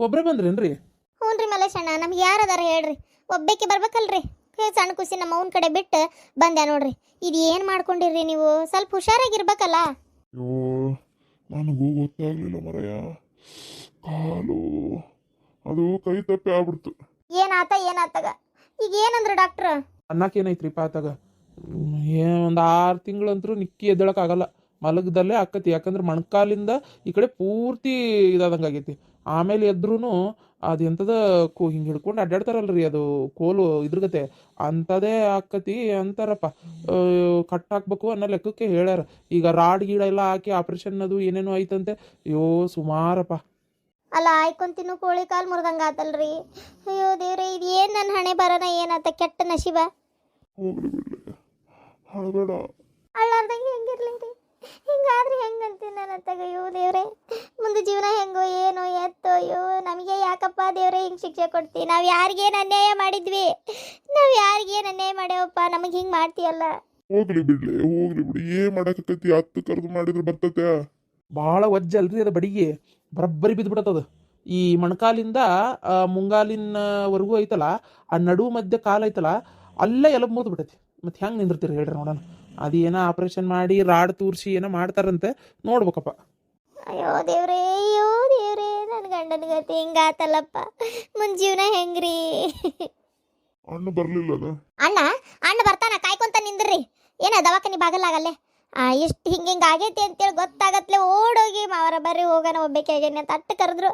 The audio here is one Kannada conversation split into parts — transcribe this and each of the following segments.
ಒಬ್ರೇ ಬಂದ್ರೇನ್ರಿ? ಹ್ಞೂ ರೀ ಮಲ್ಲೇಶಣ್ಣ, ನಮ್ಗೆ ಯಾರು ಅದಾರ ಹೇಳ್ರಿ? ಒಬ್ಬೇಕಿ ಬರ್ಬೇಕಲ್ರಿ. ಸಣ್ಣ ಖುಷಿ ನಮ್ಮ ಅವನ ಕಡೆ ಬಿಟ್ಟು ಬಂದೆ ನೋಡ್ರಿ. ಇದು ಏನು ಮಾಡ್ಕೊಂಡಿರ್ರಿ ನೀವು? ಸ್ವಲ್ಪ ಹುಷಾರಾಗಿರ್ಬೇಕಲ್ಲ. ಅಯ್ಯೋ ನನಗೂ ಗೊತ್ತಾಗ್ಲಿಲ್ಲ ಮರಯ್ಯ. ಕಾಲು ಅದು ಕೈ ತಪ್ಪಿ ಆಗ್ಬಿಡ್ತು. ಏನಾತಾಗ? ಈಗ ಏನಂದ್ರು ಡಾಕ್ಟ್ರ್? ಅನ್ನಕ್ಕೇನೈತ್ರಿಪ್ಪ ಆತಾಗ? ಒಂದು 6 ತಿಂಗಳಂತರೂ ನಿಕ್ಕಿ ಎದ್ದೇಳಕ್ಕಾಗಲ್ಲ, ಮಲಗದಲ್ಲೇ ಆಕತಿ. ಯಾಕಂದ್ರೆ ಮೊಣಕಾಲಿಂದ ಈ ಕಡೆ ಪೂರ್ತಿ ಇದಾದಂಗೆ ಆಗೈತಿ. ಆಮೇಲೆ ಎದ್ರೂ ಅದು ಎಂಥದ ಹಿಂಗೆ ಹಿಡ್ಕೊಂಡು ಅಡ್ಡಾಡ್ತಾರಲ್ರಿ, ಅದು ಕೋಲು ಇದ್ರಗತೆ ಅಂಥದೇ ಆಕತಿ ಅಂತಾರಪ್ಪ. ಕಟ್ ಹಾಕ್ಬೇಕು ಅನ್ನೋ ಲೆಕ್ಕಕ್ಕೆ ಹೇಳ್ಯಾರ. ಈಗ ರಾಡ್ ಗೀಡ ಎಲ್ಲ ಹಾಕಿ ಆಪ್ರೇಷನ್ ಅದು ಏನೇನೋ ಐತಂತೆ. ಅಯ್ಯೋ ಸುಮಾರಪ್ಪ. ಅಲ್ಲ ಆಯ್ಕೊಂತಿನ್ನು ಕೋಳಿ ಕಾಲು ಮುರಿದಂಗೆ ಆತಲ್ರಿ. ಅಯ್ಯೋ ದೇವ್ರೆ, ಇದು ಏನು ನನ್ನ ಹಣೆ ಬರೋಣ? ಏನಾತ ಕೆಟ್ಟ ನಶೀಬ? ಹೋಗ್ಲಿ ಬಿಡ್ಲಿ, ಅಳಬೇಡ. ಅಳ್ಳಾರ್ದಂಗೆ ಹೆಂಗಿರ್ಲಿ ರೀ? ಹಿಂಗಾದ್ರೆ ಹೆಂಗಂತೀನಿ ನನ್ನ ಅತ್ತಾಗ? ಅಯ್ಯೋ ದೇವ್ರೆ, ಮುಂದೆ ಜೀವನ ಹೆಂಗೋ ಏನೋ ಎತ್ತೋ. ಅಯ್ಯೋ ನಮಗೆ ಯಾಕಪ್ಪ ದೇವ್ರೆ ಹಿಂಗೆ ಶಿಕ್ಷೆ ಕೊಡ್ತಿ? ನಾವು ಯಾರಿಗೇನು ಅನ್ಯಾಯ ಮಾಡಿದ್ವಿ? ನಾವು ಯಾರಿಗೇನು ಅನ್ಯಾಯ ಮಾಡ್ಯಾವಪ್ಪ? ನಮಗೆ ಹಿಂಗೆ ಮಾಡ್ತೀಯಲ್ಲ. ಹೋಗ್ಲಿ ಬಿಡ್ಲಿ, ಹೋಗ್ಲಿ ಬಿಡಿ. ಏನ್ ಮಾಡಕತ್ತೈತಿ? ಹತ್ತು ಕರೆದು ಮಾಡಿದ್ರೆ ಬರ್ತತೆ. ಭಾಳ ವಜ್ಜಲ್ರಿ ಅದು, ಬಡಿಗೆ ಬರಬ್ಬರಿ ಬಿದ್ದುಬಿಡತ್ತದು. ಈ ಮೊಣಕಾಲಿಂದ ಮುಂಗಾಲಿನವರೆಗೂ ಐತಲ್ಲ, ಆ ನಡುವು ಮಧ್ಯೆ ಕಾಲು ಐತಲ್ಲ, ಅಲ್ಲೇ ಎಲಬು ಮುರಿದು ಬಿಟ್ಟೈತಿ. ಮತ್ತು ಹೆಂಗೆ ನಿಂದಿರ್ತೀರಿ ಹೇಳ್ರಿ ನೋಡೋಣ? ಅದೇನೋ ಆಪ್ರೇಷನ್ ಮಾಡಿ ರಾಡ್ ತೂರಿಸಿ ಏನೋ ಮಾಡ್ತಾರಂತೆ, ನೋಡ್ಬೇಕಪ್ಪ. ಅಯ್ಯೋ ದೇವ್ರೇ, ನನ್ನ ಗಂಡನ ಗತಿ ಹಿಂಗಾತಲ್ಲಪ್ಪ. ಮುಂದೆ ಜೀವನ ಹೆಂಗ್ರಿ? ಅಣ್ಣ ಬರ್ಲಿಲ್ಲದ? ಅಣ್ಣ ಬರ್ತಾನ, ಕಾಯ್ಕೊಂತ ನಿಂದ್ರಿ. ಏನ ದವಾಖಾನಿ ಬಾಗಲಾಗಲ್ಲೇ ಎಷ್ಟು ಹಿಂಗೆ ಆಗೈತಿ ಅಂತೇಳಿ ಗೊತ್ತಾಗತ್ಲೆ ಓಡೋಗಿ ಮಾವರ ಬರ್ರಿ ಹೋಗೋಣ ಒಬ್ಬೇಕಾಗೇನಿ ಅಂತ ಅಟ್ಟು ಕರೆದ್ರು.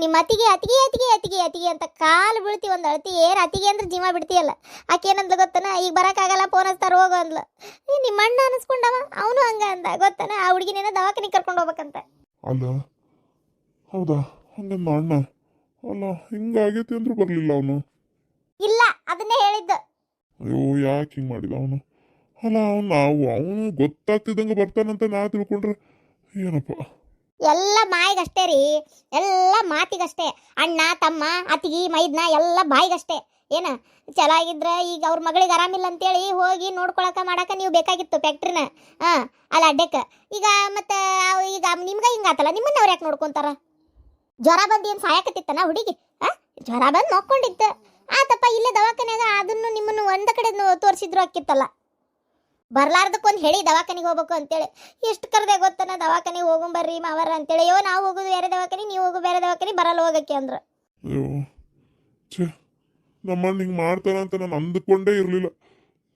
ನಿಮ್ಮ ಅತಿಗೆ ಅತಿಗೆ ಅತಿಗೆ ಅತಿಗೆ ಅತಿಗೆ ಅಂತ ಕಾಲು ಬೀಳ್ತಿ. ಒಂದು ಅಳತಿ ಏನು ಅತಿಗೆ ಅಂದ್ರೆ ಜೀವ ಬಿಡ್ತೀಯಲ್ಲ. ಆಕೆ ಏನಂದ್ಲು ಗೊತ್ತನ? ಈಗ ಬರೋಕ್ಕಾಗಲ್ಲ, ಫೋನ್ ಹಚ್ತಾರ ಹೋಗು ಅಂದ್ಲು. ನಿಮ್ಮ ಅಣ್ಣ ಅನಿಸ್ಕೊಂಡವ, ಅವನು ಹಂಗ ಅಂದ ಗೊತ್ತನ? ಆ ಹುಡುಗಿನೇನೋ ದವಾಖಾನಿ ಕರ್ಕೊಂಡು ಹೋಗ್ಬೇಕಂತ. ಅಲ್ಲ ಹೌದಾ? ಹಂಗಂದ ಅಣ್ಣ. ಅಲ್ಲ ಹಿಂಗಾಗೈತಿ ಅಂದ್ರೂ ಬರ್ಲಿಲ್ಲ ಅವನು? ಇಲ್ಲ, ಅದನ್ನೇ ಹೇಳಿದ್ದು. ಅಯ್ಯೋ ಯಾಕೆ ಹಿಂಗೆ ಮಾಡಿದ ಅವನು? ಅಲ್ಲ ಅವನು ಗೊತ್ತಾಗ್ತಿದ್ದಂಗೆ ಬರ್ತಾನಂತ ನಾ ತಿಳ್ಕೊಂಡ್ರೆ ಏನಪ್ಪ? ಎಲ್ಲ ಮಾಯಿಗಷ್ಟೇ ರೀ, ಎಲ್ಲ ಮಾತಿಗಷ್ಟೇ. ಅಣ್ಣ ತಮ್ಮ ಅತಿಗಿ ಮೈದ್ನ ಎಲ್ಲ ಬಾಯಿಗಷ್ಟೇ. ಏನ ಚೆನ್ನಾಗಿದ್ರೆ ಈಗ ಅವ್ರ ಮಗಳಿಗೆ ಆರಾಮಿಲ್ಲ ಅಂತೇಳಿ ಹೋಗಿ ನೋಡ್ಕೊಳಕ ಮಾಡಾಕ ನೀವು ಬೇಕಾಗಿತ್ತು ಫ್ಯಾಕ್ಟ್ರಿನ. ಅಲ್ಲ ಅಡ್ಡಕ್ಕೆ ಈಗ ಮತ್ತೆ ಈಗ ನಿಮ್ಗೆ ಹಿಂಗಾತಲ್ಲ, ನಿಮ್ಮನ್ನ ಅವ್ರು ಯಾಕೆ ನೋಡ್ಕೊಂತಾರ? ಜ್ವರ ಬಂದು ಏನು ಸಾಯಕತ್ತಿತ್ತನ ಹುಡುಗಿ? ಜ್ವರ ಬಂದು ನೋಡ್ಕೊಂಡಿತ್ತು ಆತಪ್ಪ. ಇಲ್ಲೇ ದವಾಖಾನ್ಯಾಗ ಅದನ್ನು ನಿಮ್ಮನ್ನು ಒಂದ ಕಡೆ ತೋರಿಸಿದ್ರು ಅಕ್ಕಿತ್ತಲ್ಲ. ಬರ್ಲಾರ್ದಕ್ಕೊಂದು ಹೇಳಿ ದವಾಖಾನಿಗೆ ಹೋಗ್ಬೇಕು ಅಂತೇಳಿ ಎಷ್ಟು ಕರೆದೆ ಗೊತ್ತನ? ದವಾಖಾನಿಗೆ ಹೋಗಂಬರ್ರಿ ಮಾವರ ಅಂತೇಳಿ. ಅಯ್ಯೋ ನಾವು ಹೋಗೋದು ಬೇರೆ ದವಾಖಾನಿ, ನೀವು ಹೋಗೋ ಬೇರೆ ದವಾಖಾನಿ, ಬರಲ್ಲ ಹೋಗಕ್ಕೆ ಅಂದ್ರು. ಅಯ್ಯೋ ಛೇ, ನಮ್ಮಣ್ಣ ಹಿಂಗೆ ಮಾಡ್ತಾನಂತ ನಾನು ಅಂದುಕೊಂಡೇ ಇರಲಿಲ್ಲ.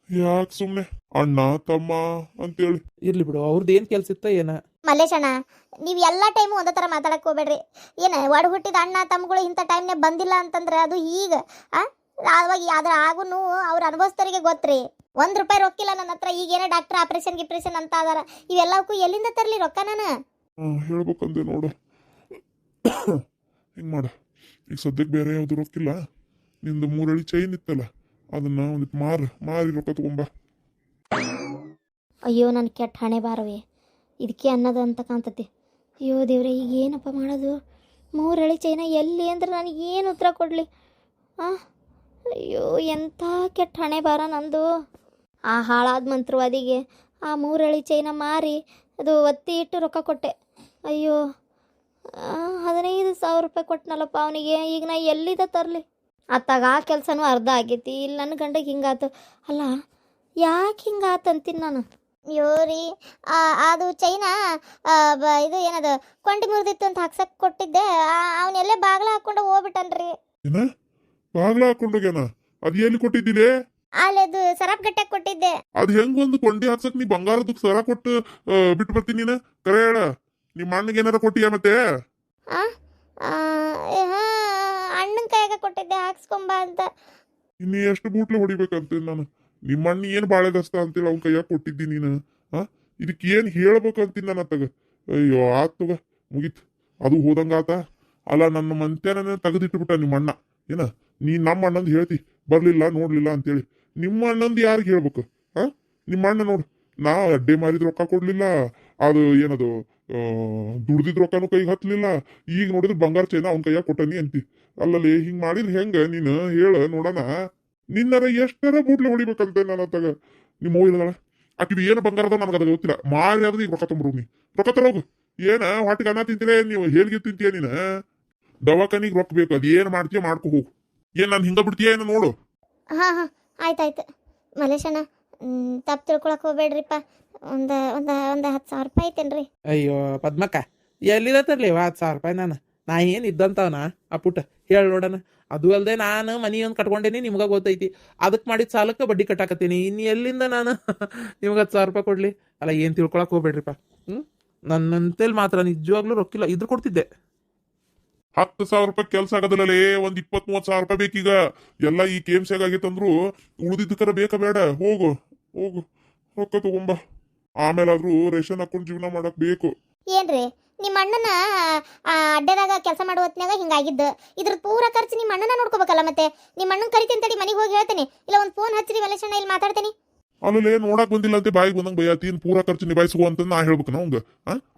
ಯಾಕೆ ಸುಮ್ಮನೆ ಅಣ್ಣ ತಮ್ಮ ಅಂತೇಳಿ. ಇರ್ಲಿ ಬಿಡು, ಅವ್ರದ್ದು ಏನು ಕೆಲಸ ಇತ್ತ ಏನ? ಮಲ್ಲೇಶಣ್ಣ, ನೀವು ಎಲ್ಲ ಟೈಮು ಒಂದೇ ಥರ ಮಾತಾಡಕ್ಕೆ ಹೋಗ್ಬೇಡ್ರಿ. ಏನು ಒಡ ಹುಟ್ಟಿದ ಅಣ್ಣ ತಮ್ಮಗಳು ಇಂಥ ಟೈಮ್ನಾಗ ಬಂದಿಲ್ಲ ಅಂತಂದ್ರೆ ಅದು ಈಗ ಅವಾಗ ಅದ್ರ ಆಗು ಅವ್ರು ಅನುಭವಿಸ್ತರಿಗೆ ಗೊತ್ತ್ರಿ. ₹1 ರೊಕ್ಕಿಲ್ಲ ನನ್ನ ಹತ್ರ. ಈಗೇನೋ ಡಾಕ್ಟರ್ ಆಪ್ರೇಷನ್ ಗಿಪ್ರೇಷನ್ ಅಂತ ಅದಾರ. ಇವೆಲ್ಲಕ್ಕೂ ಎಲ್ಲಿಂದ ತರಲಿ ರೊಕ್ಕ ನಾನು? ಹೇಳ್ಬೇಕಂದೆ ನೋಡು. ಹಿಂಗೆ ಮಾಡ, ಈಗ ಸದ್ಯಕ್ಕೆ ಬೇರೆ ಯಾವುದು ರೊಕ್ಕಿಲ್ಲ. ನಿಂದು 3 ಅಡಿ ಚೈನ್ ಇತ್ತಲ್ಲ, ಅದನ್ನ ಒಂದಿಟ್ಟು ಮಾರಿ ರೊಕ್ಕ ತಗೊಂಬ. ಅಯ್ಯೋ ನನ್ನ ಕೆಟ್ಟ ಹಣೆ ಬಾರವೆ, ಇದಕ್ಕೆ ಅನ್ನೋದು ಅಂತ ಕಾಣ್ತತಿ. ಅಯ್ಯೋ ದೇವ್ರೆ, ಈಗ ಏನಪ್ಪ ಮಾಡೋದು? 3 ಅಡಿ ಚೈನ ಎಲ್ಲಿ ಅಂದ್ರೆ ನನಗೇನು ಉತ್ತರ ಕೊಡಲಿ? ಅಯ್ಯೋ ಎಂಥ ಕೆಟ್ಟ ಹಣೆ ಬಾರ ನಂದು. ಆ ಹಾಳಾದ ಮಂತ್ರವಾದಿಗೆ ಆ 3 ಅಡಿ ಚೈನ ಮಾರಿ ಅದು ಒತ್ತಿ ಇಟ್ಟು ರೊಕ್ಕ ಕೊಟ್ಟೆ. ಅಯ್ಯೋ ₹15,000 ಕೊಟ್ಟನಲ್ಲಪ್ಪ ಅವನಿಗೆ. ಈಗ ನಾ ಎಲ್ಲಿದ ತರಲಿ? ಅತ್ತಾಗ ಆ ಕೆಲಸನೂ ಅರ್ಧ ಆಗೈತಿ. ಇಲ್ಲಿ ನನ್ನ ಗಂಡಗೆ ಹಿಂಗಾತು. ಅಲ್ಲ ಯಾಕೆ ಹಿಂಗಾತಂತೀನಿ ನಾನು? ಅಯ್ಯೋ ರೀ, ಅದು ಚೈನಾ ಇದು ಏನದು ಕೊಂಡಿ ಮುರಿದಿತ್ತು ಅಂತ ಹಾಕ್ಸಕ್ಕೆ ಕೊಟ್ಟಿದ್ದೆ. ಅವನೆಲ್ಲೇ ಬಾಗ್ಲ ಹಾಕ್ಕೊಂಡು ಹೋಗ್ಬಿಟ್ಟನ್ರಿ. ಏನ ಬಾಗ್ಲ ಹಾಕೊಂಡೋಗ್ಯಾನ? ಅದು ಎಲ್ಲಿ ಕೊಟ್ಟಿದ್ದಿಲೆ? ಅಲ್ಲದು ಸರಾಪ್ ಗಟ್ಟೆ ಕೊಟ್ಟಿದ್ದೆ. ಅದು ಹೆಂಗ್ ಒಂದು ಕೊಂಡಿ ಹಾಕ್ಸಕ್ ನೀ ಬಂಗಾರದ ಸರ ಕೊಟ್ಟು ಬಿಟ್ಟು ಬರ್ತೀನಿ ನೀನು? ಕರೆ ಹೇಳ, ನಿಮ್ಮ ಅಣ್ಣಗೆ ಏನಾರ ಕೊಟ್ಟಿಯಾ ಮತ್ತೆ? ಅಣ್ಣನ ಕೈಯಾಗ ಕೊಟ್ಟಿದ್ದೆ ಹಾಕ್ಸ್ಕೊಂಬ ಅಂತ. ಇನ್ನು ಎಷ್ಟು ಬೂಟ್ಲೆ ಹೊಡಿಬೇಕಂತ ನಾನು? ನಿಮ್ಮ ಅಣ್ಣ ಏನು ಬಾಳೆ ದಸ್ತ ಅಂತೇಳಿ ಅವ್ನ ಕೈಯಾಗ ಕೊಟ್ಟಿದ್ದಿ ನೀನು? ಇದಕ್ಕೆ ಏನು ಹೇಳ್ಬೇಕಂತೀನಿ ನಾನು ಅತ್ತಾಗ. ಅಯ್ಯೋ ಆತಗ ಮುಗೀತು, ಅದು ಹೋದಂಗಾತ. ಅಲ್ಲ ನನ್ನ ಮಂತ್ಯಾನ ತೆಗೆದಿಟ್ಬಿಟ್ಟ ನಿಮ್ಮ ಅಣ್ಣ. ಏನ ನೀ ನಮ್ಮ ಅಣ್ಣಂದು ಹೇಳ್ತಿ ಬರ್ಲಿಲ್ಲ ನೋಡ್ಲಿಲ್ಲ ಅಂತೇಳಿ? ನಿಮ್ಮ ಅಣ್ಣಂದು ಯಾರಿಗೆ ಹೇಳ್ಬೇಕು? ನಿಮ್ಮ ಅಣ್ಣ ನೋಡು, ನಾ ಅಡ್ಡೆ ಮಾರಿದ ರೊಕ್ಕ ಕೊಡ್ಲಿಲ್ಲ, ಅದು ಏನದು ದುಡ್ದಿದ್ ರೊಕ್ಕನೂ ಕೈಗೆ ಹತ್ತಲಿಲ್ಲ. ಈಗ ನೋಡಿದ್ರೆ ಬಂಗಾರ ಚೈನ ಅವ್ನ ಕೈಯಾಗ ಕೊಟ್ಟನಿ ಅಂತಿ. ಅಲ್ಲಲ್ಲಿ ಹಿಂಗ್ ಮಾಡಿದ್ರೆ ಹೆಂಗ ನೀನು ಹೇಳ ನೋಡೋಣ? ನಿನ್ನರ ಎಷ್ಟರ ಬೂಟ್ಲೆ ಹೊಡಿಬೇಕಂತ ನನ್ನ ತಗ. ನಿಮ್ಮ ಹೋಗಿದಳ ಆಕಿದು ಏನು ಬಂಗಾರದ ನನಗೆ ಅದ ಗೊತ್ತಿಲ್ಲ. ಮಾರಿ ಆದ್ರೆ ಈಗ ರೊಕ್ಕ ತೊಂಬರು, ನೀ ರೊಕ್ಕ ತರೋಗು. ಏನ ಹೊಟ್ಟಿಗೆ ಅನ್ನ ತಿಂತೀರ ನೀವು? ಹೇಳ್ಗೆ ತಿಂತೀಯ ನೀನು? ದವಾಖಾನಿಗೆ ರೊಕ್ಕ ಬೇಕು, ಅದೇನ್ ಮಾಡ್ತೀಯ ಮಾಡ್ಕೊ ಹೋಗು. ಏನ್ ನಾನು ಹಿಂಗ ಬಿಡ್ತೀಯ ಏನು ನೋಡು. ಹಾಂ ಹಾಂ ಆಯ್ತಾಯ್ತು ಮಲೇಶಣ್ಣ, ತಪ್ಪು ತಿಳ್ಕೊಳಕ್ಕೆ ಹೋಗ್ಬೇಡ್ರಿಪ್ಪ. ಒಂದು 10,000 ರೂಪಾಯಿ ಐತೇನ್ರಿ? ಅಯ್ಯೋ ಪದ್ಮಕ್ಕ, ಎಲ್ಲಿದ ತರ್ಲಿ 10,000 ರೂಪಾಯಿ? ನಾ ಏನು ಇದ್ದಂತವನ ಆ ಪುಟ್ಟ ಹೇಳಿ ನೋಡೋಣ. ಅದು ಅಲ್ಲದೆ ನಾನು ಮನಿ ಒಂದು ಕಟ್ಕೊಂಡೇನಿ, ನಿಮ್ಗೆ ಗೊತ್ತೈತಿ. ಅದಕ್ಕೆ ಮಾಡಿದ ಸಾಲಕ್ಕೆ ಬಡ್ಡಿ ಕಟ್ಟಾಕತ್ತೀನಿ. ಇನ್ನು ಎಲ್ಲಿಂದ ನಾನು ನಿಮ್ಗೆ 10,000 ರೂಪಾಯಿ ಕೊಡ್ಲಿ? ಅಲ್ಲ, ಏನು ತಿಳ್ಕೊಳಕ್ಕೆ ಹೋಗ್ಬೇಡ್ರಿಪ್ಪ. ನನ್ನಂತೇಳಿ ಮಾತ್ರ ನಿಜವಾಗ್ಲೂ ರೊಕ್ಕಿಲ್ಲ, ಇದ್ರ ಕೊಡ್ತಿದ್ದೆ. 10,000 ರೂಪಾಯಿ ಕೆಲ್ಸ ಆಗೋದಿಲ್ಲಲೇ, ಒಂದ್ 20-30 ಸಾವಿರ ರೂಪಾಯಿ ಬೇಕೀಗ. ಎಲ್ಲ ಈ ಕೇಮ್ಸ್ಯಾಗ ಆಗೈತಂದ್ರು ಉಳಿದಿದ್ದಕ್ಕರ ಬೇಕಾ ಬೇಡ? ಹೋಗು ಹೋಗು, ರೊಕ್ಕ ತಗೊಂಬ. ಆಮೇಲಾದ್ರೂ ರೇಷನ್ ಹಾಕೊಂಡು ಜೀವನ ಮಾಡಕ್ ಬೇಕು. ಏನ್ರಿ ನಿಮ್ಮ ಅಣ್ಣನ ಅಡ್ಡದಾಗ ಕೆಲಸ ಮಾಡೋ ಹೊತ್ನ್ಯಾಗ ಹಿಂಗಾಗಿದ್ದು? ಇದ್ರ ಪೂರ ಖರ್ಚು ನಿಮ್ಮ ಅಣ್ಣನ ನೋಡ್ಕೋಬೇಕಲ್ಲ. ಮತ್ತೆ ನಿಮ್ಮ ಅಣ್ಣನ ಕರಿತೀನಿ ತಡಿ, ಮನೆಗೆ ಹೋಗಿ ಹೇಳ್ತೇನೆ. ಇಲ್ಲ ಒಂದು ಫೋನ್ ಹಚ್ಚಿರಿ ಮಲೇಶಣ್ಣ, ಇಲ್ಲಿ ಮಾತಾಡ್ತೇನೆ. ಅಲ್ಲೇ ನೋಡಕ್ ಬಂದಿಲ್ಲ ಅಂತ ಬಾಯಿಗೆ ಬಂದಂಗ ಬೈಯಾತಿ. ಪೂರಾ ಖರ್ಚು ನಿಭಾಯಿಸುವ ಅಂತ ನಾ ಹೇಳ್ಬೇಕು ಅವಂಗ.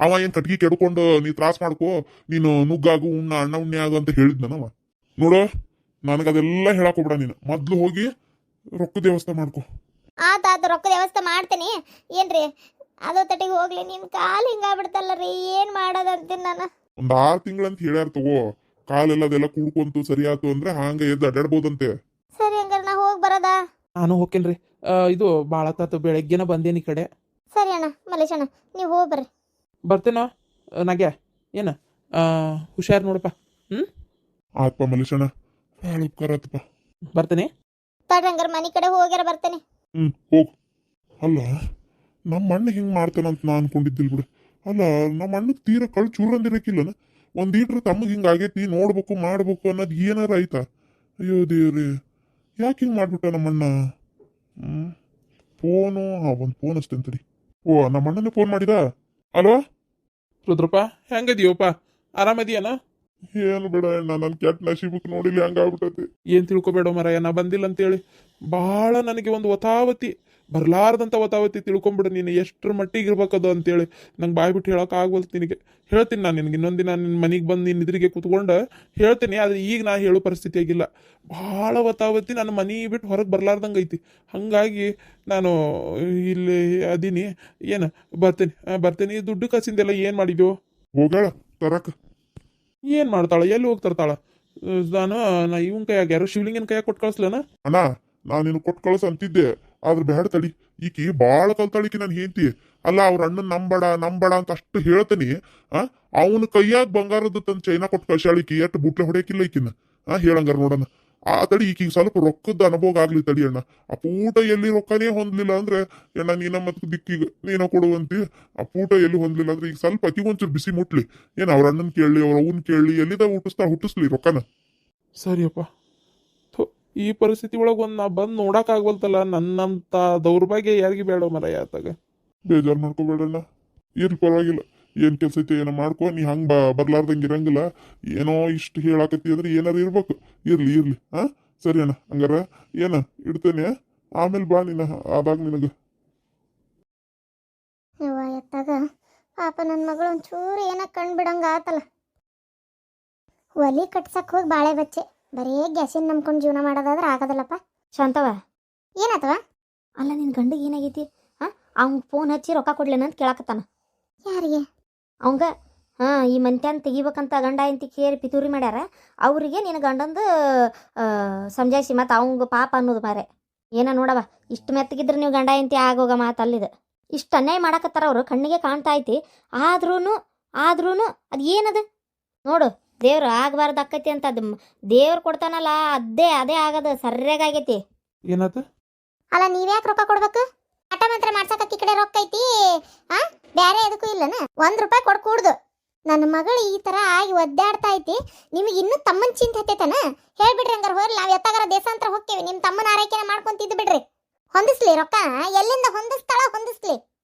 ಅವ ಏನ್ ಕಟ್ಗಿ ಕೆಡ್ಕೊಂಡು ನೀ ತ್ರಾಸ ಮಾಡ್ಕೋ, ನೀನು ನುಗ್ಗಾಗು ಉಣ್ಣ ಅಣ್ಣ ಉಣ್ಣೆ ಆಗು ಅಂತ ಹೇಳಿದ್ನ ನಾವ. ನೋಡು, ನನಗದೆಲ್ಲ ಹೇಳಕ್ ಹೋಗ್ಬೇಡ ನೀನು. ಮೊದ್ಲು ಹೋಗಿ ರೊಕ್ಕದ ವ್ಯವಸ್ಥೆ ಮಾಡ್ಕೊ. ಆತ ರೊಕ್ಕದ ವ್ಯವಸ್ಥೆ ಮಾಡ್ತೇನೆ. ಏನ್ರಿ ಅದು ತಟಿಗೆ ಹೋಗ್ಲಿ, ನಿಮ್ ಕಾಲು ಹಿಂಗಾಗ್ಬಿಡ್ತಲ್ಲ ರೀ, ಏನ್ ಮಾಡೋದಂತೀನಿ ನಾನು. ಒಂದ್ 6 ತಿಂಗಳಂತ ಹೇಳ್ಯಾರ ತಗೋ. ಕಾಲೆಲ್ಲ ಅದೆಲ್ಲ ಕೂಡ್ಕೊಂತು ಸರಿ ಆತು ಅಂದ್ರೆ ಹಂಗ ಎದ್ದು ಅಡ್ಡಾಡ್ಬೋದಂತೆ. ಸರಿ ಹಂಗಾರೆ ನಾ ಹೋಗಿ ಬರೋದಾ? ನಾನು ಹೋಗ್ತೇನ್ರಿ. ಇದು ಭಾಳ ತಾತು, ಬೆಳಗ್ಗೆನ ಬಂದೇನಿ ಈ ಕಡೆ. ಸರಿ ಅಣ್ಣ ಮಲೇಶಣ್ಣ, ನೀವು ಹೋಗಿ ಬರ್ರಿ. ಬರ್ತೇನೋ ನಾಗ್ಯ, ಏನ ಹುಷಾರು ನೋಡಪ್ಪ. ಆತ್ಪ ಮಲೇಶಣ್ಣ, ಭಾಳ ಉಪಕಾರ ಆತಪ್ಪ. ಬರ್ತೇನೆ. ತಡ್ರಿ ಹಂಗಾರೆ ಮನೆ ಕಡೆ ಹೋಗ್ಯಾರ ಬರ್ತೇನೆ. ಹೋಗ್. ಅಲ್ಲ, ನಮ್ಮ ಅಣ್ಣ ಹಿಂಗ್ ಮಾಡ್ತಾನಂತ ನಾ ಅನ್ಕೊಂಡಿದ್ದಿಲ್ ಬಿಡು. ಅಲ್ಲ, ನಮ್ಮ ಅಣ್ಣಗ್ ತೀರ ಕಳ್ ಚೂರಂದಿರಕ್ಕಿಲ್ಲನ. ಒಂದೀಟ್ರ ತಮ್ಮಗ್ ಹಿಂಗ ಆಗೈತಿ, ನೋಡ್ಬೇಕು ಮಾಡ್ಬೇಕು ಅನ್ನೋದು ಏನಾರ ಆಯ್ತಾ? ಅಯ್ಯೋ ದೇವ್ರಿ, ಯಾಕೆ ಹಿಂಗ್ ಮಾಡ್ಬಿಟ್ಟ ನಮ್ಮಣ್ಣ? ಫೋನು ಒಂದು ಫೋನ್ ಅಷ್ಟೇ ಅಂತಡಿ. ಓ, ನಮ್ಮ ಅಣ್ಣನೇ ಫೋನ್ ಮಾಡಿದ. ಅಲೋ ರುದ್ರಪ್ಪ, ಹೆಂಗದಿಯೋಪ್ಪ? ಆರಾಮದಿಯನ? ಏನು ಬೇಡ ಅಣ್ಣ, ನನ್ನ ಕೆಟ್ಟ ನಶೀಬಕ್ಕೆ ನೋಡಿಲ್ಲ ಹಂಗಾಗ್ಬಿಟ್ಟೈತಿ. ಏನು ತಿಳ್ಕೊಬೇಡ ಮರಯ್ಯ, ನಾ ಬಂದಿಲ್ಲ ಅಂತೇಳಿ ಭಾಳ ನನಗೆ ಒಂದು ವತಾವತಿ, ಬರ್ಲಾರ್ದಂಥ ವತಾವತಿ. ತಿಳ್ಕೊಂಬಿಡು ನೀನು ಎಷ್ಟರ ಮಟ್ಟಿಗೆ ಇರ್ಬೇಕದು ಅಂತೇಳಿ. ನಂಗೆ ಬಾಯ್ ಬಿಟ್ಟು ಹೇಳೋಕೆ ಆಗ್ವಲ್ತು ನಿನಗೆ. ಹೇಳ್ತೀನಿ ನಾನು ನಿನಗೆ, ಇನ್ನೊಂದಿನ ನಿನ್ನ ಮನೆಗೆ ಬಂದು ನಿನ್ನ ಎದುರಿಗೆ ಕೂತ್ಕೊಂಡು ಹೇಳ್ತೀನಿ. ಆದರೆ ಈಗ ನಾ ಹೇಳೋ ಪರಿಸ್ಥಿತಿ ಆಗಿಲ್ಲ. ಭಾಳ ವತಾವತಿ, ನನ್ನ ಮನೆ ಬಿಟ್ಟು ಹೊರಗೆ ಬರ್ಲಾರ್ದಂಗೆ ಐತಿ. ಹಾಗಾಗಿ ನಾನು ಇಲ್ಲಿ ಅದೀನಿ. ಏನು ಬರ್ತೀನಿ. ದುಡ್ಡು ಕಾಸಿಂದೆಲ್ಲ ಏನು ಮಾಡಿದ್ಯೋ? ಹೋಗಾಳ ತರಕ. ಏನು ಮಾಡ್ತಾಳೆ? ಎಲ್ಲಿ ಹೋಗಿ ತರ್ತಾಳ? ನಾ ಇವನ್ ಕೈಯಾಗ, ಯಾರು ಶಿವಲಿಂಗನ ಕೈಯಾಗ ಕೊಟ್ಟು ಕಳಿಸ್ಲನ? ಅಣ್ಣ, ನಾನು ನಿನ್ನ ಕೊಟ್ಟು ಕಳ್ಸ ಅಂತಿದ್ದೆ, ಆದ್ರೆ ಬೇಡ ತಡಿ. ಈಕಿ ಭಾಳ ಕಲ್ತಾಳಿಕಿ ನಾನು ಹೇಳ್ತಿ. ಅಲ್ಲ, ಅವ್ರ ಅಣ್ಣನ್ ನಂಬಡ ಅಂತ ಅಷ್ಟು ಹೇಳ್ತೀನಿ. ಅವನ ಕೈಯಾಗ ಬಂಗಾರದ ತಂದು ಚೈನಾ ಕೊಟ್ಟು ಕಳ್ಸಾಳಿಕಿ. ಎಷ್ಟು ಬುಟ್ಲೆ ಹೊಡೆಯಕಿಲ್ಲ ಈಕಿನ. ಹೇಳಂಗಾರ ನೋಡೋಣ. ಆ ತಡಿ, ಈಕಿಗೆ ಸ್ವಲ್ಪ ರೊಕ್ಕದ ಅನುಭವ ಆಗ್ಲಿ ತಡಿ ಅಣ್ಣ. ಆ ಪೂಟ ಎಲ್ಲಿ ರೊಕ್ಕನೇ ಹೊಂದ್ಲಿಲ್ಲ ಅಂದ್ರೆ ಅಣ್ಣ, ನೀನ ಮತ್ ದಿಕ್ಕಿಗೆ ನೀನ ಕೊಡುವಂತಿ. ಆ ಪೂಟ ಎಲ್ಲಿ ಹೊಂದ್ಲಿಲ್ಲ ಅಂದ್ರೆ ಈಗ ಸ್ವಲ್ಪ ಅತಿ ಒಂಚೂರು ಬಿಸಿ ಮುಟ್ಲಿ. ಏನ್ ಅವ್ರ ಅಣ್ಣನ್ ಕೇಳಲಿ, ಅವ್ರ ಅವನ್ ಕೇಳಲಿ, ಎಲ್ಲಿದ ಹುಟ್ಟಿಸ್ಲಿ ರೊಕ್ಕನ. ಸರಿಯಪ್ಪ. ಈ ಪರಿಸ್ಥಿತಿ ಒಳಗೆ ಒಂದು ನಾ ಬಂದು ನೋಡೋಕ್ಕಾಗವಲ್ತಲ್ಲ. ನನ್ನಂತ ದೌರ್ಭಾಗ್ಯ ಯಾರಿಗೆ ಬೇಡ ಮರಯ್ಯ ಆತಾಗ. ಬೇಜಾರು ಮಾಡ್ಕೋಬೇಡಣ್ಣ, ಇರ್ಲಿ ಪರವಾಗಿಲ್ಲ. ಏನ್ ಕೆಲ್ಸ ಐತೆ ಏನೋ ಮಾಡ್ಕೊ. ನೀ ಹಂಗ ಬರ್ಲಾರ್ದಂಗೆ ಇರಂಗಿಲ್ಲ. ಏನೋ ಇಷ್ಟು ಹೇಳಾಕತ್ತಿ ಅಂದ್ರೆ ಏನಾರು ಇರ್ಬೇಕು. ಇರ್ಲಿ. ಸರಿ ಅಣ್ಣ, ಹಂಗಾರ ಏನ ಇಡ್ತೇನೆ. ಆಮೇಲೆ ಬಾ ನೀನ, ಆದಾಗ ನಿನಗ. ಎತ್ತಾಗ ಪಾಪ ನನ್ನ ಮಗಳು ಒಂಚೂರು ಏನ ಕಂಡ್ಬಿಡಂಗ ಆತಲ್ಲ. ಒಲಿ ಕಟ್ಸಕ್ ಹೋಗಿ ಬಾಳೆ ಬಚ್ಚೆ, ಬರೀ ಗ್ಯಾಸಿನ ನಂಬ್ಕೊಂಡು ಜೀವನ ಮಾಡೋದಾದ್ರೆ ಆಗೋದಿಲ್ಲಪ್ಪ. ಶಾಂತವ, ಏನಾತವ? ಅಲ್ಲ, ನಿನ್ನ ಗಂಡಿಗೆ ಏನಾಗೈತಿ? ಅವ್ನ್ ಫೋನ್ ಹಚ್ಚಿ ರೊಕ್ಕ ಕೊಡ್ಲೇನಂತ ಕೇಳಾಕತ್ತಾನ. ಯಾರಿಗೆ? ಅವಂಗ ಈ ಮಂತ್ಯಾನ್ ತೆಗಿಬೇಕಂತ ಗಂಡ ಎಂತಿ ಕೇರಿ ಪಿತೂರಿ ಮಾಡ್ಯಾರ. ಅವರಿಗೆ ನಿನ್ನ ಗಂಡಂದು ಸಮಜಾಯಿಸಿ ಮತ್ತು ಅವಂಗ ಪಾಪ ಅನ್ನೋದು ಮಾರೆ. ಏನ ನೋಡವ, ಇಷ್ಟು ಮೆತ್ತಗಿದ್ರೆ ನೀವು ಗಂಡ ಎಂತಿ ಆಗೋಗ ಮಾತಲ್ಲಿದೆ. ಇಷ್ಟು ಅನ್ಯಾಯ ಮಾಡಾಕತ್ತಾರ ಅವರು, ಕಣ್ಣಿಗೆ ಕಾಣ್ತಾ ಐತಿ. ಆದ್ರೂ ಅದು ಏನದು ನೋಡು. ದೇವ್ರು ಆಗಬಾರ್ದು ಆಕೈತಿ ಅಂತ ಅದು ದೇವ್ರು ಕೊಡ್ತಾನಲ್ಲ, ಅದೇ ಆಗದ ಸರಿಯಾಗೈತಿ. ಏನಾತ? ಅಲ್ಲ, ನೀವ್ಯಾಕೆ ರೊಕ್ಕ ಕೊಡ್ಬೇಕು? ಆಟ ಮಾತ್ರ ಮಾಡ್ಸಕ್ಕೆ ಈ ಕಡೆ ರೊಕ್ಕ ಐತಿ, ಬ್ಯಾರೆ ಎದಕ್ಕೂ ಇಲ್ಲನ? ₹1 ಕೊಡ್ ಕೂಡ್ದು. ನನ್ನ ಮಗಳು ಈ ತರ ಆಗಿ ಒದ್ದಾಡ್ತಾ ಐತಿ, ನಿಮಗೆ ಇನ್ನೂ ತಮ್ಮನ ಚಿಂತೆ ಹತ್ತೈತನ? ಹೇಳ್ಬಿಡ್ರಿ ಹಂಗಾರ. ಹೋಗ್ಲಿ, ನಾವು ಎತ್ತಾಗಾರ ದೇಶಾಂತರ ಹೋಗ್ತೇವೆ, ನಿಮ್ಮ ತಮ್ಮನ ಆರೈಕೆನ ಮಾಡ್ಕೊಂತಿದ್ದು ಬಿಡ್ರಿ. ಹೊಂದಿಸ್ಲಿ ರೊಕ್ಕ, ಎಲ್ಲಿಂದ ಹೊಂದಿಸ್ಲಿ.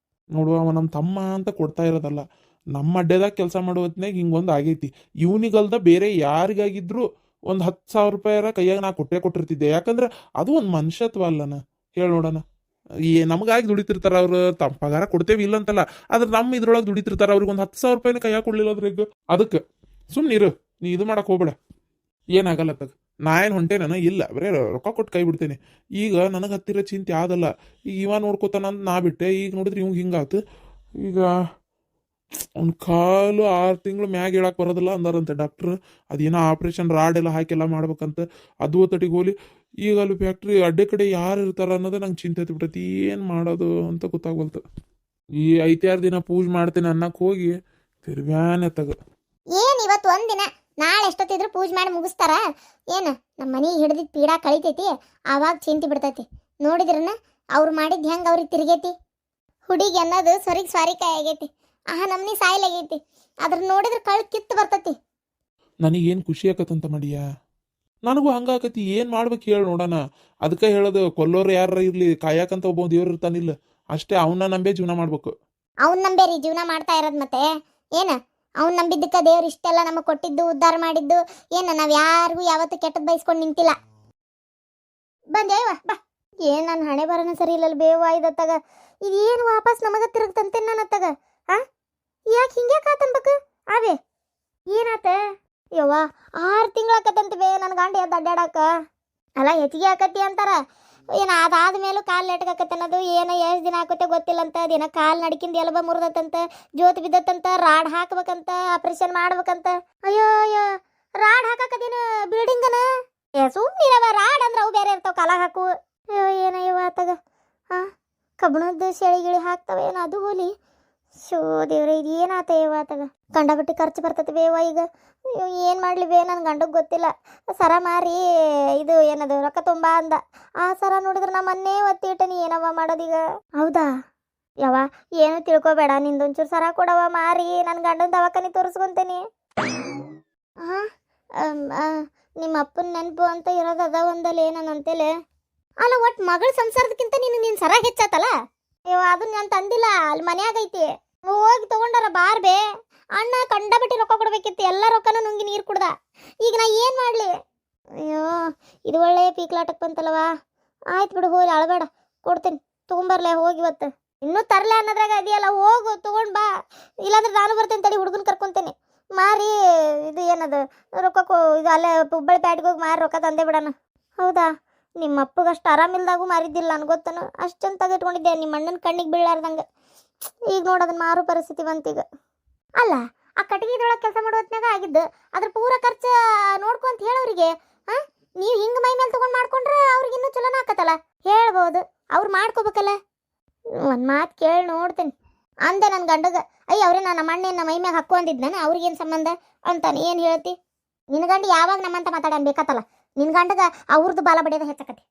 ನೋಡು, ಅವ ನಮ್ಮ ತಮ್ಮ ಅಂತ ಕೊಡ್ತಾ ಇರೋದಲ್ಲ, ನಮ್ಮ ಅಡ್ಡೆದಾಗ ಕೆಲಸ ಮಾಡೋ ಹೊತ್ನಾಗ ಹಿಂಗೊಂದು ಆಗೈತಿ. ಇವನಿಗಲ್ದ ಬೇರೆ ಯಾರಿಗಾಗಿದ್ರು ಒಂದು 10,000 ರೂಪಾಯಿರ ಕೈಯಾಗ ನಾ ಕೊಟ್ಟಿರ್ತಿದ್ದೆ. ಯಾಕಂದ್ರೆ ಅದು ಒಂದು ಮನುಷ್ಯತ್ವ ಅಲ್ಲನ. ಹೇಳಿ ನೋಡೋಣ. ನಮಗಾಗಿ ದುಡಿತಿರ್ತಾರ ಅವ್ರು, ತಮ್ಮ ಪಗಾರ ಕೊಡ್ತೇವೆ ಇಲ್ಲ ಅಂತಲ್ಲ, ಆದ್ರೆ ನಮ್ಮ ಇದ್ರೊಳಗೆ ದುಡಿತಿರ್ತಾರ. ಅವ್ರಿಗೆ ಒಂದು 10,000 ರೂಪಾಯಿನ ಕೈಯಾಗ ಕೊಡ್ಲಿಲ್ಲ ಅಂದ್ರೆ ಈಗ ಅದಕ್ಕೆ ಸುಮ್ಮನೆ ಇರು. ನೀ ಇದು ಮಾಡಕ್ ಹೋಗ್ಬೇಡ, ಏನಾಗಲ್ಲ ತಗ. ನಾ ಏನು ಹೊಂಟೇನ? ಇಲ್ಲ, ಬರೇ ರೊಕ್ಕ ಕೊಟ್ಟು ಕೈ ಬಿಡ್ತೇನೆ. ಈಗ ನನಗೆ ಹತ್ತಿರ ಚಿಂತೆ ಆದಲ್ಲ. ಈಗ ಇವ ನೋಡ್ಕೋತಾನ ಅಂತ ನಾ ಬಿಟ್ಟೆ. ಈಗ ನೋಡಿದ್ರೆ ಇವಂಗೆ ಹಿಂಗಾತು. ಈಗ ಅವ್ನ ಕಾಲು 6 ತಿಂಗಳು ಮ್ಯಾಗ ಹೇಳಕ್ ಬರೋದಿಲ್ಲ ಅಂದಾರಂತೆ ಡಾಕ್ಟ್ರ್. ಅದೇನೋ ಆಪ್ರೇಷನ್ ರಾಡ್ ಎಲ್ಲ ಹಾಕೆಲ್ಲ ಮಾಡ್ಬೇಕಂತ. ಅದು ತಟಿಗೆ ಹೋಲಿ ಈಗ ಅಲ್ಲಿ ಫ್ಯಾಕ್ಟ್ರಿ ಅಡ್ಡೆ ಕಡೆ ಯಾರು ಇರ್ತಾರ ಅನ್ನೋದೇ ನಂಗೆ ಚಿಂತೆ ಬಿಟ್ಟೈತಿ. ಏನು ಮಾಡೋದು ಅಂತ ಗೊತ್ತಾಗ್ವಲ್ತು. ಈ 5-6 ದಿನ ಪೂಜೆ ಮಾಡ್ತೇನೆ ಅನ್ನಕ್ಕೆ ಹೋಗಿ ತಿರ್ವ್ಯಾನೆ ತಗ. ಏನ್ ಇವತ್ತು ಒಂದಿನ, ನಾಳೆ ಎಷ್ಟೊತ್ತಿದ್ರು ಪೂಜೆ ಮಾಡಿ ಮುಗಿಸ್ತಾರ. ಏನ ನಮ್ಮ ಮನೆಗೆ ಹಿಡ್ದಿದ್ ಪೀಡಾ ಕಳಿತೈತಿ, ಆವಾಗ ಚಿಂತಿ ಬಿಡ್ತೈತಿ. ನೋಡಿದ್ರನ ಅವ್ರು ಮಾಡಿದ್ ಹೆಂಗ್ ಅವ್ರಿಗೆ ತಿರ್ಗೈತಿ. ಹುಡುಗಿ ಅನ್ನೋದು ಸೊರಿಗ್ ಸ್ವಾರಿಕಾಯಿ ಆಗೈತಿ, ನಮ್ನಿ ಸಾಯ್ಲಾಗೈತಿ. ಅದ್ರ ನೋಡಿದ್ರೆ ಕಳ್ ಕಿತ್ತು ಬರ್ತೈತಿ. ನನಗೇನು ಖುಷಿ ಆಕತ್ತಂತ ಮಾಡಿಯ, ನನಗೂ ಹಂಗಾಕತಿ. ಏನು ಮಾಡ್ಬೇಕು ಹೇಳಿ ನೋಡೋಣ. ಅದಕ್ಕೆ ಹೇಳೋದು, ಕೊಲ್ಲೋರು ಯಾರ ಇರಲಿ ಕಾಯಕಂತ ಒಬ್ಬ ದೇವ್ರು ಇರ್ತಾನಿಲ್ಲ, ಅಷ್ಟೇ ಅವನ್ನ ನಂಬೇ ಜೀವನ ಮಾಡ್ಬೇಕು. ಅವ್ನ್ ನಂಬೇರಿ ಜೀವನ ಮಾಡ್ತಾ ಇರೋದ್. ಮತ್ತೆ ಏನ ಅವ್ನ್ ನಂಬಿದ್ದಕ್ಕ ದೇವ್ರು ಇಷ್ಟೆಲ್ಲ ನಮಗ್ ಕೊಟ್ಟಿದ್ದು, ಉದ್ಧಾರ ಮಾಡಿದ್ದು. ಏನ ನಾವ್ ಯಾರಿಗೂ ಯಾವತ್ತು ಕೆಟ್ಟದ್ ಬಯಸ್ಕೊಂಡು ನಿಂತಿಲ್ಲ. ಬಂದೇವ ಬಾ. ಏನ್ ನನ್ನ ಹಣೆ ಬರನ ಸರಿ ಇಲ್ಲಲ್ ಬೇವ ಇದತ್ತಾಗ. ಇದೇನು ವಾಪಸ್ ನಮಗ ತಿರುಗ್ತಂತೆ ನನ್ನತ್ತಾಗ. ಯಾಕೆ ಹಿಂಗ್ಯಾಕ ಆತನ್ಬೇಕು ಅವೇ ಏನಾತ? ಯವ್ವ 6 ತಿಂಗಳಾಕತ್ತಂತ ಬೇ ನನ್ನ ಗಂಡ ಎದ್ದು ಅಡ್ಡಾಡಕ. ಅಲ್ಲ ಹೆಚ್ಚಿಗೆ ಆಕತಿ ಅಂತಾರ. ಏನು ಅದಾದ್ಮೇಲೂ ಕಾಲು ನೆಟ್ಗಾಕತ್ತೆ ಅನ್ನೋದು. ಏನೋ ಎಷ್ಟು ದಿನ ಆಕತ್ತೆ ಗೊತ್ತಿಲ್ಲಂತ. ಅದೇನೋ ಕಾಲು ನಡ್ಕಿಂದ ಎಲಬ ಮುರಿದತ್ತಂತ, ಜ್ಯೋತಿ ಬಿದ್ದತ್ತಂತ, ರಾಡ್ ಹಾಕ್ಬೇಕಂತ, ಆಪರೇಷನ್ ಮಾಡ್ಬೇಕಂತ. ಅಯ್ಯೋ ಅಯ್ಯೋ, ರಾಡ್ ಹಾಕದೇನು ಬಿಲ್ಡಿಂಗನ? ಸುಮ್ಮನಿರವ, ರಾಡ್ ಅಂದ್ರೆ ಅವು ಬೇರೆ ಇರ್ತಾವ, ಕಾಲ ಹಾಕು. ಅಯ್ಯೋ ಏನಯ್ಯವ ಆತಾಗ. ಕಬ್ಬಣದ ಸೆಳಿಗಿಳಿ ಹಾಕ್ತಾವ ಏನೋ, ಅದು ಹೋಲಿ. ಶೋ ದೇವ್ರೆ, ಇದು ಏನಾತಯ್ಯವ ಆತಾಗ. ಕಂಡಬಿಟ್ಟು ಖರ್ಚು ಬರ್ತೈತಿ ಬೇವ ಈಗ. ಏನು ಮಾಡಲಿ ಬೇ, ನನ್ನ ಗಂಡಗೆ ಗೊತ್ತಿಲ್ಲ. ಸರ ಮಾರಿ ಇದು ಏನದು ರೊಕ್ಕ ತುಂಬ ಅಂದ. ಆ ಸರ ನೋಡಿದ್ರೆ ನಮ್ಮ ಮೊನ್ನೆ ಒತ್ತಿ ಇಟ್ಟನಿ. ಏನವ ಮಾಡೋದೀಗ? ಹೌದಾ ಯವ್ವ, ಏನು ತಿಳ್ಕೊಬೇಡ. ನಿಂದೊಂಚೂರು ಸರ ಕೊಡವ, ಮಾರಿ ನನ್ನ ಗಂಡನ ದವಾಖಾನೆ ತೋರಿಸ್ಕೊಂತೇನಿ. ನಿಮ್ಮ ಅಪ್ಪನ ನೆನಪು ಅಂತ ಇರೋದು ಅದ ಒಂದಲ್ಲಿ ಏನಂತೇಳಿ. ಅಲ್ಲ, ಒಟ್ಟು ಮಗಳ ಸಂಸಾರದಕ್ಕಿಂತ ನಿನ್ನ ಸರ ಹೆಚ್ಚಾತಲ್ಲ. ಅಯ್ಯೋ, ಅದನ್ನ ನಾನು ತಂದಿಲ್ಲ, ಅಲ್ಲಿ ಮನ್ಯಾಗ ಐತಿ. ಹೋಗಿ ತಗೊಂಡಾರ ಬಾರ್ಬೇ. ಅಣ್ಣ ಕಂಡಬಿಟ್ಟು ರೊಕ್ಕ ಕೊಡ್ಬೇಕಿತ್ತು, ಎಲ್ಲ ರೊಕ್ಕನ ನುಂಗಿ ನೀರು ಕುಡ್ದ. ಈಗ ನಾ ಏನು ಮಾಡಲಿ? ಅಯ್ಯೋ, ಇದು ಒಳ್ಳೆ ಪೀಕ್ಲಾಟಕ್ಕೆ ಬಂತಲ್ವಾ. ಆಯ್ತು ಬಿಡು, ಹೋಗಿ ಅಳಬೇಡ, ಕೊಡ್ತೀನಿ. ತೊಗೊಂಬರ್ಲೆ ಹೋಗಿ ಇವತ್ತು. ಇನ್ನೂ ತರಲೆ ಅನ್ನೋದ್ರಾಗ ಅದೆಯಲ್ಲ, ಹೋಗು ತೊಗೊಂಡು ಬಾ. ಇಲ್ಲಾಂದ್ರೆ ನಾನು ಬರ್ತೇನೆ ತಡಿ, ಹುಡುಗನ ಕರ್ಕೊಂತೇನೆ. ಮಾರಿ ಇದು ಏನದು ರೊಕ್ಕ ಇದು ಅಲ್ಲೇ ಹುಬ್ಬಳ್ಳಿ ಪ್ಯಾಟಿಗೆ ಹೋಗಿ ಮಾರಿ ರೊಕ್ಕ ತಂದೆ ಬಿಡೋಣ. ಹೌದಾ? ನಿಮ್ಮ ಅಪ್ಪಗಷ್ಟು ಆರಾಮಿಲ್ದಾಗೂ ಮಾರಿದ್ದಿಲ್ಲ ನನಗೆ ಗೊತ್ತನು. ಅಷ್ಟೊಂದು ತೆಗೆಟ್ಕೊಂಡಿದ್ದೆ ನಿಮ್ಮ ಅಣ್ಣನ ಕಣ್ಣಿಗೆ ಬೀಳಾರ್ದಂಗೆ. ಈಗ ನೋಡೋದನ್ನ ಮಾರು ಪರಿಸ್ಥಿತಿ ಬಂತೀಗ. ಅಲ್ಲ, ಆ ಕಟ್ಟಿಗೆದೊಳಗೆ ಕೆಲಸ ಮಾಡೋ ಹೊತ್ನಾಗ ಆಗಿದ್ದು ಅದ್ರ ಪೂರ ಖರ್ಚು ನೋಡ್ಕೊಂತ ಹೇಳೋರಿಗೆ. ನೀವು ಹಿಂಗೆ ಮೈ ಮೇಲೆ ತೊಗೊಂಡು ಮಾಡ್ಕೊಂಡ್ರೆ ಅವ್ರಿಗೆ ಇನ್ನೂ ಚಲೋನ ಆಕತ್ತಲ್ಲ. ಹೇಳ್ಬೋದು, ಅವ್ರು ಮಾಡ್ಕೋಬೇಕಲ್ಲ. ಒಂದು ಮಾತು ಕೇಳಿ ನೋಡ್ತೀನಿ ಅಂದೆ ನನ್ನ ಗಂಡಗ. ಅಯ್ಯ ಅವ್ರೆ, ನಾನು ನಮ್ಮ ಅಣ್ಣನ ಮೈ ಮ್ಯಾಗ ಹಾಕೋ ಅಂದಿದ್ದು ಅವ್ರಿಗೇನು ಸಂಬಂಧ ಅಂತಾನೆ. ಏನು ಹೇಳ್ತಿ? ನಿನ್ನ ಗಂಡ ಯಾವಾಗ ನಮ್ಮಂತ ಮಾತಾಡ ಬೇಕತ್ತಲ್ಲ. ನಿನ್ನ ಗಂಡಗ ಅವ್ರದ್ದು ಬಾಲ ಬಡಿಯೋದ ಹೆಚ್ಚಕತಿ.